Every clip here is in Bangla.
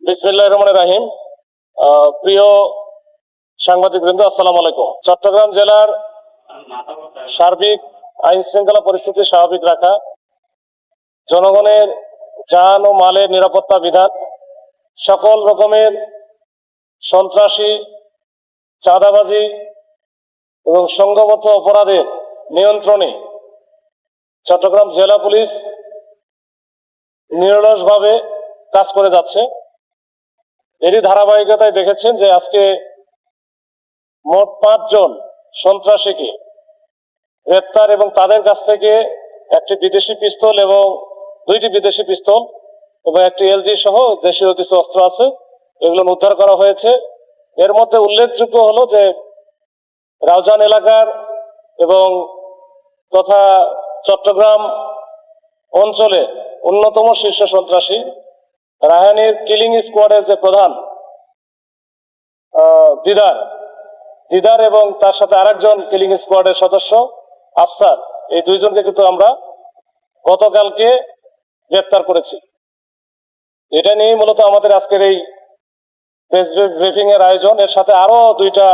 বিসমিল্লাহির রহমানির রহিম। প্রিয় সাংবাদিকবৃন্দ, আসসালামু আলাইকুম। চট্টগ্রাম জেলার সার্বিক আইন শৃঙ্খলা পরিস্থিতি স্বাভাবিক রাখা, জনগণের যান ও মালের নিরাপত্তা বিধান, সকল রকমের সন্ত্রাসী, চাঁদাবাজি এবং সংঘবদ্ধ অপরাধের নিয়ন্ত্রণে চট্টগ্রাম জেলা পুলিশ নিরলসভাবে কাজ করে যাচ্ছে। এরই ধারাবাহিকতায় দেখেছেন যে আজকে মোট 5 জন সন্ত্রাসীকে গ্রেপ্তার এবং তাদের কাছ থেকে একটি বিদেশি পিস্তল এবং 2টি বিদেশি পিস্তল এবং একটি এলজি সহ দেশীয় কিছু অস্ত্র আছে, এগুলো উদ্ধার করা হয়েছে। এর মধ্যে উল্লেখযোগ্য হলো যে রাউজান এলাকার এবং তথা চট্টগ্রাম অঞ্চলে অন্যতম শীর্ষ সন্ত্রাসী রাহানের কিলিং স্কোয়াডের যে প্রধান দিদার এবং তার সাথে আরেকজন কিলিং স্কোয়াডের সদস্য আফসার, এই 2 জনকে কিন্তু আমরা গতকালকে গ্রেপ্তার করেছি। এটা নিয়েই মূলত আমাদের আজকের এই প্রেস ব্রিফিং এর আয়োজন। এর সাথে আরো 2টা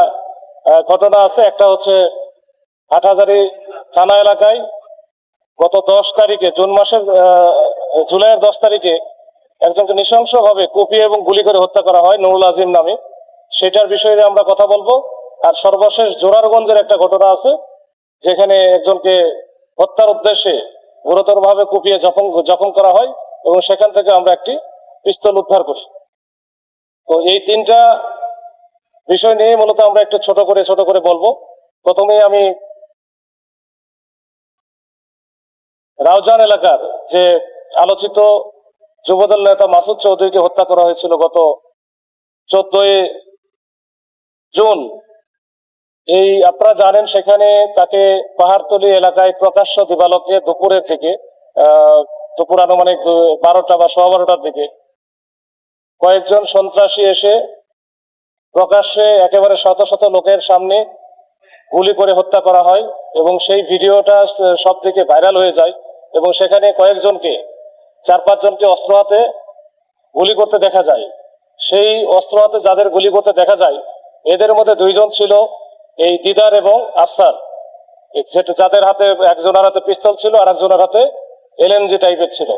ঘটনা আছে। একটা হচ্ছে হাটহাজারী থানা এলাকায় গত 10 তারিখে জুলাইয়ের 10 তারিখে একজনকে নৃশংসভাবে কুপিয়ে এবং গুলি করে হত্যা করা হয় নুরুল আজিম নামে, সেটার বিষয়ে আমরা কথা বলবো। আর সর্বশেষ জোরারগঞ্জের একটা ঘটনা আছে, যেখানে একজনকে হত্যার উদ্দেশ্যে গুরুতরভাবে কুপিয়ে জখম করা হয় এবং সেখান থেকে আমরা একটি পিস্তল উদ্ধার করি। তো এই 3টা বিষয় নিয়ে মূলত আমরা একটু ছোট করে বলবো। প্রথমেই আমি রাউজান এলাকার যে আলোচিত যুবদল নেতা মাসুদ চৌধুরীকে হত্যা করা হয়েছিল গত 14 জুন। এই আপনারা জানেন, সেখানে তাকে পাহাড়তলী এলাকায় প্রকাশ্য দিবালোকে দুপুরের থেকে দুপুর আনুমানিক 12টা বা 12:15টার দিকে কয়েকজন সন্ত্রাসী এসে প্রকাশ্যে একেবারে শত শত লোকের সামনে গুলি করে হত্যা করা হয় এবং সেই ভিডিওটা সব থেকে ভাইরাল হয়ে যায় এবং সেখানে কয়েকজনকে 4-5 জনকে অস্ত্র হাতে গুলি করতে দেখা যায়। সেই অস্ত্র হাতে যাদের গুলি করতে দেখা যায়, এদের মধ্যে 2 জন ছিল এই দিদার এবং আফসার, যাদের হাতে একজনের হাতে পিস্তল ছিল আর একজনের হাতে এলএমজি টাইপের ছিল।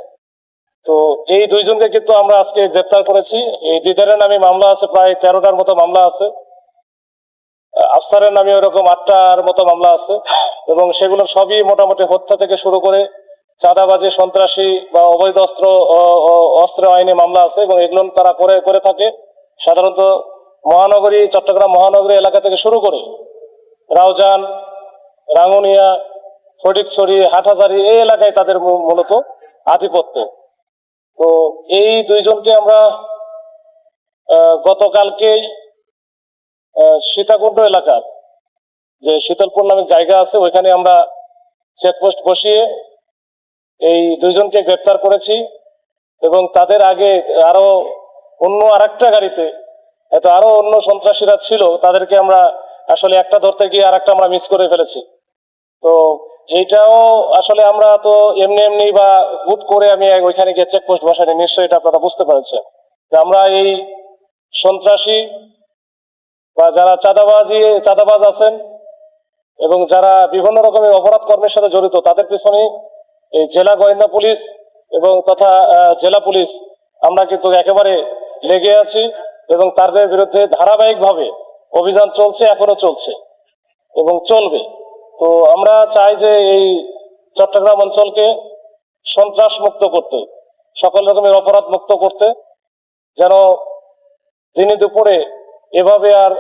তো এই 2 জনকে কিন্তু আমরা আজকে গ্রেপ্তার করেছি। এই দিদারের নামে মামলা আছে, প্রায় 13টার মতো মামলা আছে। আফসারের নামে ওরকম 8টার মতো মামলা আছে এবং সেগুলো সবই মোটামুটি হত্যা থেকে শুরু করে চাঁদাবাজি, সন্ত্রাসী বা অবৈধ অস্ত্র আইনে মামলা আছে এবং এগুলো তারা করে থাকে সাধারণত চট্টগ্রাম মহানগরী এলাকা থেকে শুরু করে রাউজান, রাঙ্গুনিয়া, ফটিকছড়ি, হাটহাজারী এই এলাকায় তাদের মূলত আধিপত্য। তো এই 2 জনকে আমরা গতকালকেই সীতাকুণ্ড এলাকার যে শীতলপুর নামে জায়গা আছে, ওইখানে আমরা চেকপোস্ট বসিয়ে এই 2 জনকে গ্রেপ্তার করেছি এবং তাদের আগে আরো অন্য আরেকটা গাড়িতে আরো অন্য সন্ত্রাসীরা ছিল, তাদেরকে আমরা আসলে একটা ধরতে গিয়ে আরেকটা আমরা মিস করে ফেলেছি। তো এইটাও আসলে আমরা তো এমনি বা হুট করে আমি ওইখানে গিয়ে চেকপোস্ট বসাইনি, নিশ্চয়ই এটা আপনারা বুঝতে পারছেন। আমরা এই সন্ত্রাসী বা যারা চাঁদাবাজ আছেন এবং যারা বিভিন্ন রকমের অপরাধ কর্মের সাথে জড়িত, তাদের পিছনে এই জেলা গোয়েন্দা পুলিশ এবং তথা জেলা পুলিশ আমরা কিন্তু একেবারে লেগে আছি এবং তাদের বিরুদ্ধে ধারাবাহিকভাবে অভিযান চলছে, এখনো চলছে এবং চলবে। তো আমরা চাই যে এই চট্টগ্রাম অঞ্চলকে সন্ত্রাস মুক্ত করতে, সকল রকমের অপরাধ মুক্ত করতে, যেন দিনে দুপুরে এভাবে আর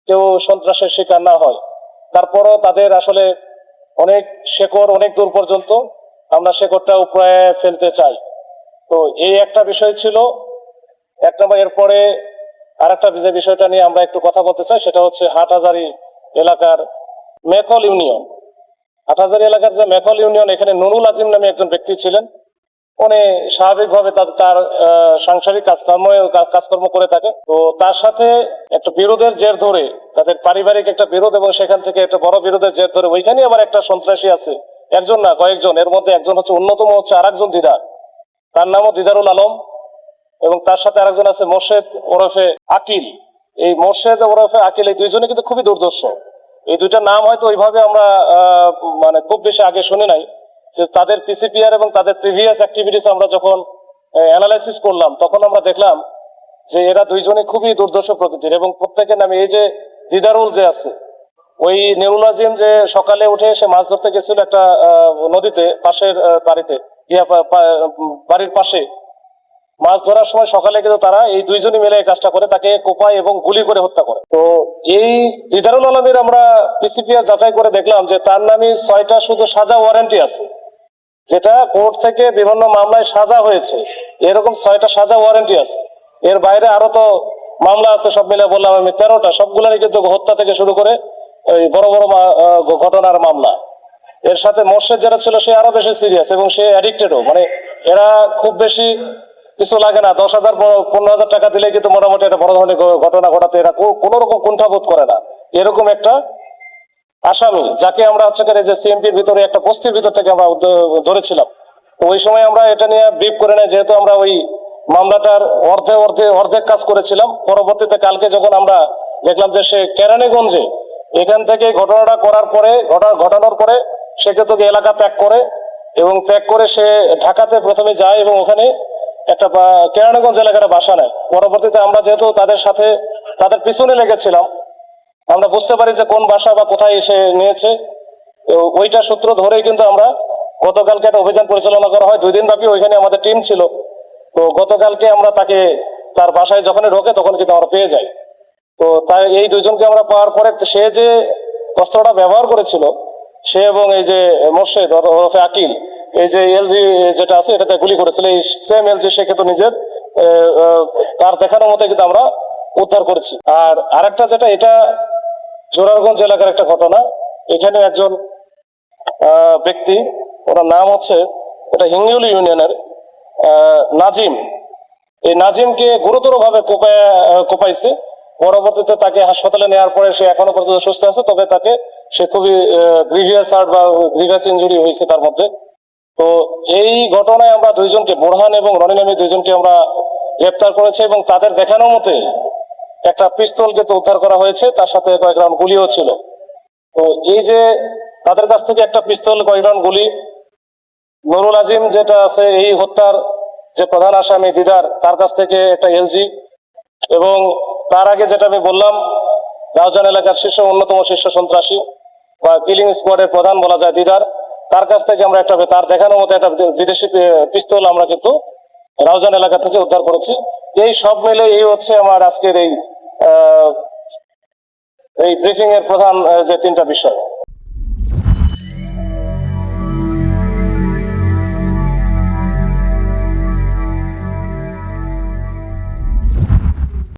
কেউ সন্ত্রাসের শিকার না হয়। তারপরও তাদের আসলে অনেক শেকড়, অনেক দূর পর্যন্ত আমরা শেকড়টা উপরে ফেলতে চাই। তো এই একটা বিষয় ছিল 1 নম্বর। এরপরে আরেকটা বিষয়টা নিয়ে আমরা একটু কথা বলতে চাই, সেটা হচ্ছে হাটহাজারী এলাকার মেখল ইউনিয়ন। হাটহাজারী এলাকার যে মেখল ইউনিয়ন, এখানে নুরুল আজিম নামে একজন ব্যক্তি ছিলেন। উনি স্বাভাবিকভাবে তার সাংসারিক কাজকর্ম করে থাকে। তো তার সাথে একটা বিরোধের জের ধরে, তাদের পারিবারিক একটা বিরোধ এবং সেখান থেকে একটা বড় বিরোধের জের ধরে ওইখানে আবার একটা সন্ত্রাসী আছে, একজন না কয়েকজন, এর মধ্যে একজন হচ্ছে অন্যতম হচ্ছে আরেকজন দিদার, তার নামও দিদারুল আলম এবং তার সাথে আরেকজন আছে মোর্শেদ ওরফে আকিল। এই মোর্শেদ ওরফে আকিল এই দুইজনে কিন্তু খুবই দুর্ধর্ষ। এই দুইটা নাম হয়তো ওইভাবে আমরা মানে খুব বেশি আগে শুনি নাই। তাদের পিসিপিআর এবং তাদের প্রিভিয়াস অ্যাক্টিভিটিস আমরা যখন অ্যানালাইসিস করলাম তখন আমরা দেখলাম যে এরা দুইজনই খুবই দুর্ধর্ষ প্রকৃতির, এবং প্রত্যেকের নামে এই যে দিদারুল যে আছে, ওই নুরুল আজিম যে সকালে উঠে সে মাছ ধরতে গেছিল একটা নদীতে, পাশের বাড়িতে বাড়ির পাশে মাছ ধরার সময় সকালে কিন্তু তারা এই দুইজনই মিলে এই কাজটা করে, তাকে কোপায় এবং গুলি করে হত্যা করে। তো এই দিদারুল আলমের আমরা পিসিপিআর যাচাই করে দেখলাম যে তার নামে 6টা শুধু সাজা ওয়ারেন্টি আছে, যেটা কোর্ট থেকে বিভিন্ন মামলায় সাজা হয়েছে, এরকম 6টা সাজা ওয়ারেন্টি আছে। এর বাইরে আরো তো মামলা আছে, সব মিলে বললাম আমি 13টা, সবগুলোরই কিন্তু হত্যা থেকে শুরু করে ওই বড় বড় ঘটনার মামলা। এর সাথে মোর্শেদ যেটা ছিল সে আরো বেশি সিরিয়াস এবং সে অ্যাডিক্টেডও, মানে এরা খুব বেশি কিছু লাগে না, 10,000 15,000 টাকা দিলে কিন্তু মোটামুটি একটা বড় ধরনের ঘটনা ঘটাতে এরা কোনো রকম কুণ্ঠাবোধ করে না। এরকম একটা আসামি যাকে আমরা হচ্ছে যে সিএমপির ভিতরে একটা বস্তির ভিতর থেকে আমরা ধরেছিলাম। তো ওই সময় আমরা এটা নিয়ে ব্রিফ করে নেই, যেহেতু আমরা ওই মামলাটার অর্ধেক কাজ করেছিলাম। পরবর্তীতে কালকে যখন আমরা দেখলাম যে সে কেরানীগঞ্জে এখান থেকে ঘটনাটা করার পরে ঘটানোর পরে সে কিন্তু এলাকা ত্যাগ করে, এবং ত্যাগ করে সে ঢাকাতে প্রথমে যায় এবং ওখানে একটা কেরানীগঞ্জ এলাকাটা বাসা নেয়। পরবর্তীতে আমরা যেহেতু তাদের সাথে তাদের পিছনে লেগেছিলাম, আমরা বুঝতে পারি যে কোন বাসা বা কোথায় এসে নিয়েছে। ওইটা সূত্র ধরেই কিন্তু আমরা গতকালকে একটা অভিযান পরিচালনা করা হয় 2 দিন ব্যাপী, ওইখানে আমাদের টিম ছিল। তো গতকালকে আমরা তাকে তার বাসায় যখনই ঢোকে তখন কিন্তু আমরা পেয়ে যাই। তো তাই এই দুইজনকে আমরা পাওয়ার পরে সে যে অস্ত্রটা ব্যবহার করেছিল সে এবং এই যে মোর্শেদ ওরফে আকিল, এই যে এলজি যেটা আছে এটাতে গুলি করেছিল, এই সেম এলজি সে কিন্তু নিজের তার দেখানোর মতো কিন্তু আমরা উদ্ধার করেছি। আর আরেকটা যেটা, এটা জোরারগঞ্জ এলাকার একটা ঘটনা। এখানে একজন ব্যক্তি, ওনার নাম হচ্ছে এটা হিঙ্গিউলি ইউনিয়নের নাজিম। এই নাজিমকে গুরুতর ভাবে কোপাইছে। পরবর্তীতে তাকে হাসপাতালে নেওয়ার পরে সে এখনো পর্যন্ত সুস্থ আছে, তবে তাকে সে খুবই গ্রিভিয়াস হার্ট বা গ্রিভিয়াস ইনজুরি হয়েছে তার মধ্যে। তো এই ঘটনায় আমরা দুইজনকে, বোরহান এবং রনি নামে দুইজনকে আমরা গ্রেপ্তার করেছি, এবং তাদের দেখানো মতে একটা পিস্তল কিন্তু উদ্ধার করা হয়েছে, তার সাথে কয়েক রাউন্ড গুলিও ছিল। তো এই যে তাদের কাছ থেকে একটা পিস্তল, কয়েক রাউন্ড গুলি, নুরুল আজিম যেটা আছে এই হত্যার যে প্রধান আসামি দিদার, তার কাছ থেকে একটা এলজি, এবং তার আগে যেটা আমি বললাম রাউজান এলাকার অন্যতম শীর্ষ সন্ত্রাসী বা কিলিং স্কোয়াডের প্রধান বলা যায় দিদার, তার কাছ থেকে আমরা একটা, তার দেখানোর মতো একটা বিদেশি পিস্তল আমরা কিন্তু রাউজান এলাকা থেকে উদ্ধার করেছি। এই সব মিলে এই হচ্ছে আমার আজকের এই ব্রিফিং এর প্রধান যে 3টা বিষয়।